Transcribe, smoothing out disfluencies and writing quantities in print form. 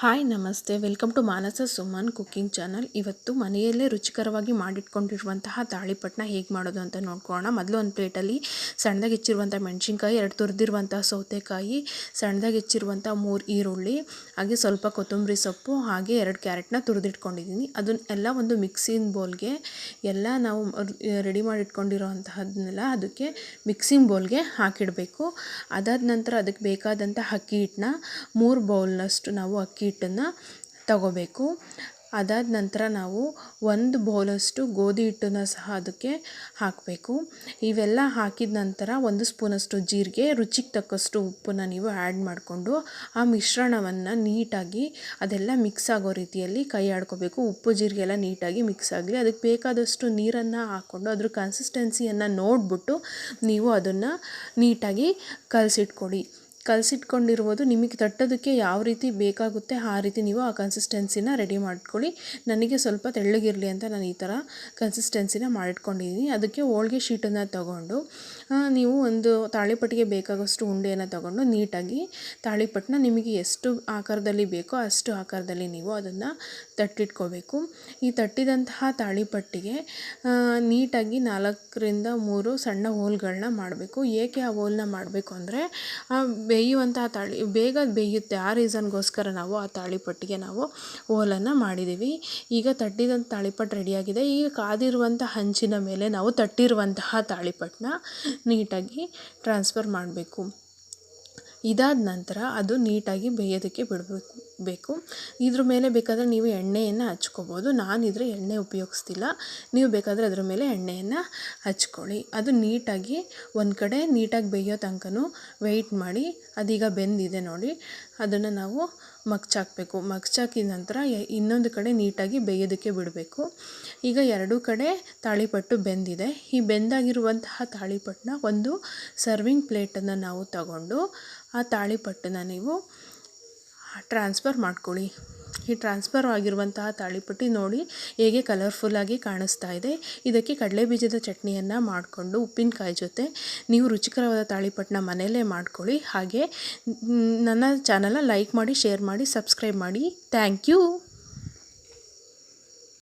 Hi ನಮಸ್ತೆ, welcome to Manasa Suman cooking channel. ಇವತ್ತು ಮನೆಯಲ್ಲೇ ರುಚಿಕರವಾಗಿ ಮಾಡಿಟ್ಕೊಂಡಿರುವಂತಹ ತಾಳಿಪಟ್ಟನ್ನ ಹೇಗೆ ಮಾಡೋದು ಅಂತ ನೋಡ್ಕೊಳ್ಳೋಣ. ಮೊದಲು ಒಂದು ಪ್ಲೇಟಲ್ಲಿ ಸಣ್ಣದಾಗಿ ಹೆಚ್ಚಿರುವಂಥ ಮೆಣಸಿನ್ಕಾಯಿ, 2 ತುರಿದಿರುವಂಥ ಸೌತೆಕಾಯಿ, ಸಣ್ಣದಾಗಿ ಹೆಚ್ಚಿರುವಂಥ 3 ಈರುಳ್ಳಿ, ಹಾಗೆ ಸ್ವಲ್ಪ ಕೊತ್ತಂಬರಿ ಸೊಪ್ಪು, ಹಾಗೆ 2 ಕ್ಯಾರೆಟ್ನ ತುರಿದಿಟ್ಕೊಂಡಿದ್ದೀನಿ. ಅದನ್ನೆಲ್ಲ ಒಂದು ಮಿಕ್ಸಿಂಗ್ ಬೌಲ್ಗೆ ಎಲ್ಲ ನಾವು ರೆಡಿ ಮಾಡಿಟ್ಕೊಂಡಿರೋಂತಹದನ್ನೆಲ್ಲ ಅದಕ್ಕೆ ಮಿಕ್ಸಿಂಗ್ ಬೌಲ್ಗೆ ಹಾಕಿಡಬೇಕು. ಅದಾದ ನಂತರ ಅದಕ್ಕೆ ಬೇಕಾದಂಥ ಅಕ್ಕಿ ಹಿಟ್ಟನ್ನ 3 ಬೌಲ್ನಷ್ಟು ನಾವು ಅಕ್ಕಿ ಹಿಟ್ಟನ್ನು ತಗೋಬೇಕು. ಅದಾದ ನಂತರ ನಾವು 1 ಬೌಲಷ್ಟು ಗೋಧಿ ಹಿಟ್ಟನ್ನು ಸಹ ಅದಕ್ಕೆ ಹಾಕಬೇಕು. ಇವೆಲ್ಲ ಹಾಕಿದ ನಂತರ 1 ಸ್ಪೂನಷ್ಟು ಜೀರಿಗೆ, ರುಚಿಗೆ ತಕ್ಕಷ್ಟು ಉಪ್ಪನ್ನು ನೀವು ಆ್ಯಡ್ ಮಾಡಿಕೊಂಡು ಆ ಮಿಶ್ರಣವನ್ನು ನೀಟಾಗಿ ಅದೆಲ್ಲ ಮಿಕ್ಸ್ ಆಗೋ ರೀತಿಯಲ್ಲಿ ಕೈ ಆಡ್ಕೋಬೇಕು. ಉಪ್ಪು ಜೀರಿಗೆ ಎಲ್ಲ ನೀಟಾಗಿ ಮಿಕ್ಸ್ ಆಗಲಿ. ಅದಕ್ಕೆ ಬೇಕಾದಷ್ಟು ನೀರನ್ನು ಹಾಕ್ಕೊಂಡು ಅದ್ರ ಕನ್ಸಿಸ್ಟೆನ್ಸಿಯನ್ನು ನೋಡಿಬಿಟ್ಟು ನೀವು ಅದನ್ನು ನೀಟಾಗಿ ಕಲಸಿಟ್ಕೊಂಡಿರುವುದು ನಿಮಗೆ ತಟ್ಟೋದಕ್ಕೆ ಯಾವ ರೀತಿ ಬೇಕಾಗುತ್ತೆ ಆ ರೀತಿ ನೀವು ಆ ಕನ್ಸಿಸ್ಟೆನ್ಸಿನ ರೆಡಿ ಮಾಡ್ಕೊಳ್ಳಿ. ನನಗೆ ಸ್ವಲ್ಪ ತೆಳ್ಳಗಿರಲಿ ಅಂತ ನಾನು ಈ ಥರ ಕನ್ಸಿಸ್ಟೆನ್ಸಿನ ಮಾಡಿಟ್ಕೊಂಡಿದ್ದೀನಿ. ಅದಕ್ಕೆ ಹೋಳಿಗೆ ಶೀಟನ್ನು ತಗೊಂಡು ನೀವು ಒಂದು ತಾಳಿಪಟ್ಟಿಗೆ ಬೇಕಾಗೋಷ್ಟು ಉಂಡೆಯನ್ನು ತಗೊಂಡು ನೀಟಾಗಿ ತಾಳಿಪಟ್ಟನ್ನ ನಿಮಗೆ ಎಷ್ಟು ಆಕಾರದಲ್ಲಿ ಬೇಕೋ ಅಷ್ಟು ಆಕಾರದಲ್ಲಿ ನೀವು ಅದನ್ನು ತಟ್ಟಿಟ್ಕೋಬೇಕು. ಈ ತಟ್ಟಿದಂತಹ ತಾಳಿಪಟ್ಟಿಗೆ ನೀಟಾಗಿ 4ರಿಂದ 3 ಸಣ್ಣ ಹೋಲ್ಗಳನ್ನ ಮಾಡಬೇಕು. ಏಕೆ ಆ ಹೋಲ್ನ ಮಾಡಬೇಕು ಅಂದರೆ ಬೇಯುವಂತಹ ಬೇಗ ಬೇಯುತ್ತೆ. ಆ ರೀಸನ್ಗೋಸ್ಕರ ನಾವು ಆ ತಾಳಿಪಟ್ಟಿಗೆ ನಾವು ಹೋಲನ್ನು ಮಾಡಿದ್ದೀವಿ. ಈಗ ತಟ್ಟಿದಂಥ ತಾಳಿಪಟ್ಟು ರೆಡಿಯಾಗಿದೆ. ಈಗ ಕಾದಿರುವಂಥ ಹಂಚಿನ ಮೇಲೆ ನಾವು ತಟ್ಟಿರುವಂತಹ ತಾಳಿಪಟ್ಟನ್ನ ನೀಟಾಗಿ ಟ್ರಾನ್ಸ್ಫರ್ ಮಾಡಬೇಕು. ಇದಾದ ನಂತರ ಅದು ನೀಟಾಗಿ ಬೇಯೋದಕ್ಕೆ ಬಿಡಬೇಕು. ಇದ್ರ ಮೇಲೆ ಬೇಕಾದರೆ ನೀವು ಎಣ್ಣೆಯನ್ನು ಹಚ್ಕೋಬೋದು. ನಾನಿದ್ರೆ ಎಣ್ಣೆ ಉಪಯೋಗಿಸ್ತಿಲ್ಲ, ನೀವು ಬೇಕಾದರೆ ಅದ್ರ ಮೇಲೆ ಎಣ್ಣೆಯನ್ನು ಹಚ್ಕೊಳ್ಳಿ. ಅದು ನೀಟಾಗಿ ಒಂದು ಕಡೆ ನೀಟಾಗಿ ಬೇಯೋ ತನಕನೂ ವೆಯ್ಟ್ ಮಾಡಿ. ಅದೀಗ ಬೆಂದಿದೆ ನೋಡಿ, ಅದನ್ನು ನಾವು ಮಗ್ಚಾಕಬೇಕು. ಮಗ್ಚಾಕಿದ ನಂತರ ಇನ್ನೊಂದು ಕಡೆ ನೀಟಾಗಿ ಬೇಯೋದಕ್ಕೆ ಬಿಡಬೇಕು. ಈಗ 2 ಕಡೆ ತಾಳಿಪಟ್ಟು ಬೆಂದಿದೆ. ಈ ಬೆಂದಾಗಿರುವಂತಹ ತಾಳಿಪಟ್ಟನ್ನ ಒಂದು ಸರ್ವಿಂಗ್ ಪ್ಲೇಟನ್ನು ನಾವು ತಗೊಂಡು ಆ ತಾಳಿಪಟ್ಟನ್ನು ನೀವು ಟ್ರಾನ್ಸ್ಫರ್ ಮಾಡ್ಕೊಳ್ಳಿ. ಈ ಟ್ರಾನ್ಸ್ಫರ್ ಆಗಿರುವಂತಹ ತಾಳಿಪಟ್ಟು ನೋಡಿ ಹೇಗೆ ಕಲರ್ಫುಲ್ಲಾಗಿ ಕಾಣಿಸ್ತಾ ಇದೆ. ಇದಕ್ಕೆ ಕಡಲೆಬೀಜದ ಚಟ್ನಿಯನ್ನು ಮಾಡಿಕೊಂಡು ಉಪ್ಪಿನಕಾಯಿ ಜೊತೆ ನೀವು ರುಚಿಕರವಾದ ತಾಳಿಪಟ್ಟನ್ನ ಮನೆಯಲ್ಲೇ ಮಾಡ್ಕೊಳ್ಳಿ. ಹಾಗೆ ನನ್ನ ಚಾನಲ್ನ ಲೈಕ್ ಮಾಡಿ, ಶೇರ್ ಮಾಡಿ, ಸಬ್ಸ್ಕ್ರೈಬ್ ಮಾಡಿ. Thank you.